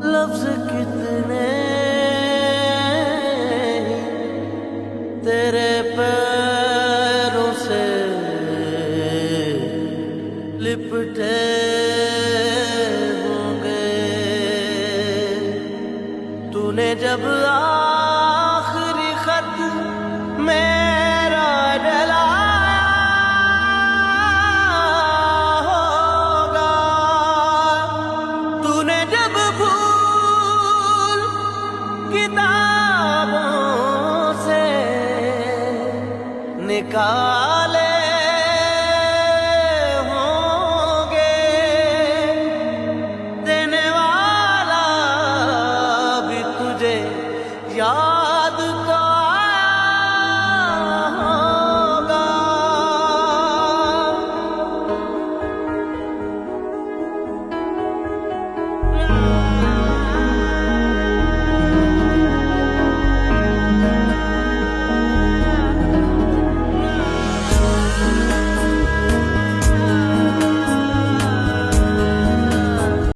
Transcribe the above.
लफ्ज कितने तेरे पैरों से लिपटे होंगे, तूने जब आखिरी खत मेरा डलाया होगा, तूने जब भूल किताबों से निकाल